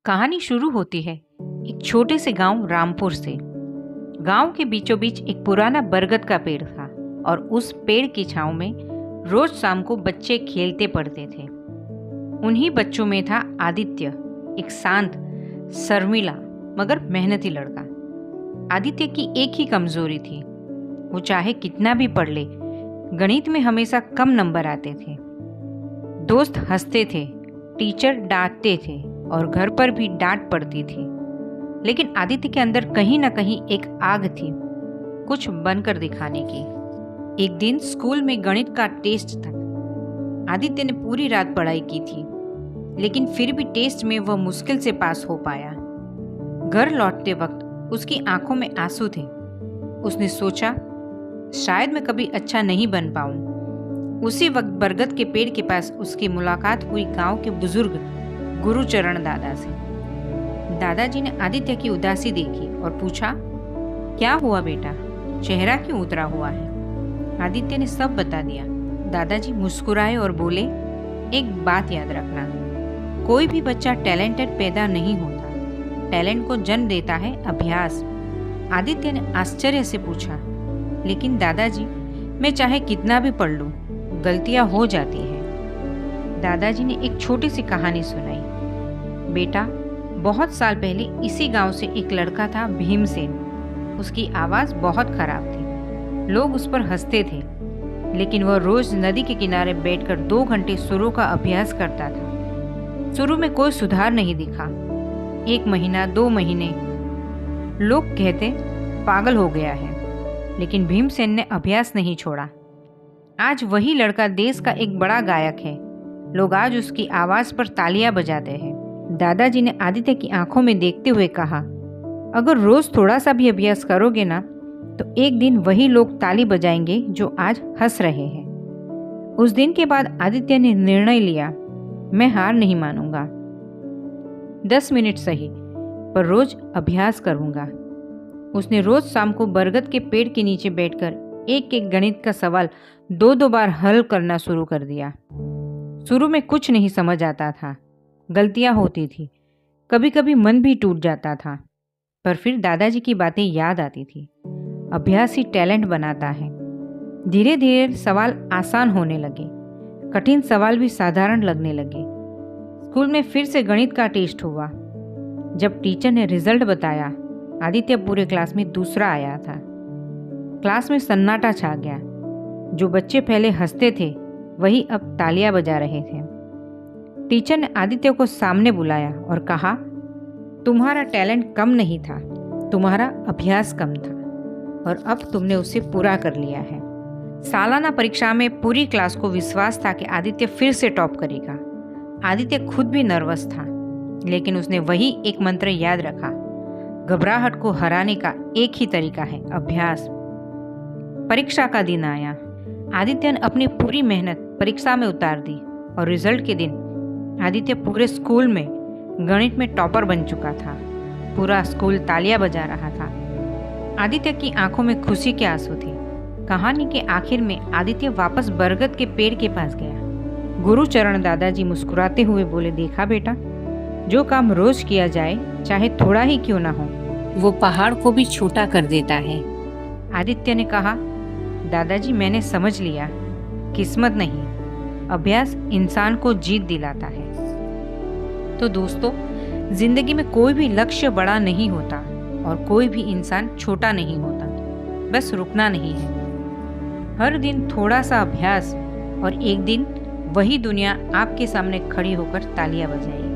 कहानी शुरू होती है एक छोटे से गांव रामपुर से। गांव के बीचों बीच एक पुराना बरगद का पेड़ था और उस पेड़ की छांव में रोज शाम को बच्चे खेलते पढ़ते थे। उन्हीं बच्चों में था आदित्य, एक शांत, शर्मीला मगर मेहनती लड़का। आदित्य की एक ही कमजोरी थी, वो चाहे कितना भी पढ़ ले, गणित में हमेशा कम नंबर आते थे। दोस्त हंसते थे, टीचर डांटते थे और घर पर भी डांट पड़ती थी। लेकिन आदित्य के अंदर कहीं ना कहीं एक आग थी, कुछ बनकर दिखाने की। एक दिन स्कूल में गणित का टेस्ट था। आदित्य ने पूरी रात पढ़ाई की थी, लेकिन फिर भी टेस्ट में वह मुश्किल से पास हो पाया। घर लौटते वक्त उसकी आंखों में आंसू थे। उसने सोचा, शायद मैं कभी अच्छा नहीं बन पाऊं। उसी वक्त बरगद के पेड़ के पास उसकी मुलाकात हुई गांव के बुजुर्ग गुरुचरण दादा से। दादाजी ने आदित्य की उदासी देखी और पूछा, क्या हुआ बेटा, चेहरा क्यों उतरा हुआ है? आदित्य ने सब बता दिया। दादाजी मुस्कुराए और बोले, एक बात याद रखना, कोई भी बच्चा टैलेंटेड पैदा नहीं होता, टैलेंट को जन्म देता है अभ्यास। आदित्य ने आश्चर्य से पूछा, लेकिन दादाजी, मैं चाहे कितना भी पढ़ लूं, गलतियां हो जाती हैं। दादाजी ने एक छोटी सी कहानी सुनाई। बेटा, बहुत साल पहले इसी गांव से एक लड़का था, भीमसेन। उसकी आवाज़ बहुत खराब थी, लोग उस पर हंसते थे, लेकिन वह रोज नदी के किनारे बैठकर 2 घंटे सुरों का अभ्यास करता था। शुरू में कोई सुधार नहीं दिखा। 1 महीना, 2 महीने, लोग कहते पागल हो गया है, लेकिन भीमसेन ने अभ्यास नहीं छोड़ा। आज वही लड़का देश का एक बड़ा गायक है। लोग आज उसकी आवाज़ पर तालियां बजाते हैं। दादाजी ने आदित्य की आंखों में देखते हुए कहा, अगर रोज थोड़ा सा भी अभ्यास करोगे ना, तो एक दिन वही लोग ताली बजाएंगे जो आज हंस रहे हैं। उस दिन के बाद आदित्य ने निर्णय लिया, मैं हार नहीं मानूंगा। 10 मिनट सही, पर रोज अभ्यास करूंगा। उसने रोज शाम को बरगद के पेड़ के नीचे बैठकर एक एक गणित का सवाल 2-2 बार हल करना शुरू कर दिया। शुरू में कुछ नहीं समझ आता था, गलतियां होती थी, कभी कभी मन भी टूट जाता था, पर फिर दादाजी की बातें याद आती थी। अभ्यास ही टैलेंट बनाता है। धीरे धीरे सवाल आसान होने लगे, कठिन सवाल भी साधारण लगने लगे। स्कूल में फिर से गणित का टेस्ट हुआ। जब टीचर ने रिजल्ट बताया, आदित्य पूरे क्लास में दूसरा आया था। क्लास में सन्नाटा छा गया। जो बच्चे पहले हंसते थे, वही अब तालियां बजा रहे थे। टीचर ने आदित्य को सामने बुलाया और कहा, तुम्हारा टैलेंट कम नहीं था, तुम्हारा अभ्यास कम था, और अब तुमने उसे पूरा कर लिया है। सालाना परीक्षा में पूरी क्लास को विश्वास था कि आदित्य फिर से टॉप करेगा। आदित्य खुद भी नर्वस था, लेकिन उसने वही एक मंत्र याद रखा, घबराहट को हराने का एक ही तरीका है, अभ्यास। परीक्षा का दिन आया। आदित्य ने अपनी पूरी मेहनत परीक्षा में उतार दी और रिजल्ट के दिन आदित्य पूरे स्कूल में गणित में टॉपर बन चुका था। पूरा स्कूल तालियां बजा रहा था। आदित्य की आंखों में खुशी के आंसू थे। कहानी के आखिर में आदित्य वापस बरगद के पेड़ के पास गया। गुरुचरण दादाजी मुस्कुराते हुए बोले, देखा बेटा, जो काम रोज किया जाए, चाहे थोड़ा ही क्यों ना हो, वो पहाड़ को भी छोटा कर देता है। आदित्य ने कहा, दादाजी, मैंने समझ लिया, किस्मत नहीं, अभ्यास इंसान को जीत दिलाता है। तो दोस्तों, जिंदगी में कोई भी लक्ष्य बड़ा नहीं होता और कोई भी इंसान छोटा नहीं होता, बस रुकना नहीं है। हर दिन थोड़ा सा अभ्यास और एक दिन वही दुनिया आपके सामने खड़ी होकर तालियां बजाएगी।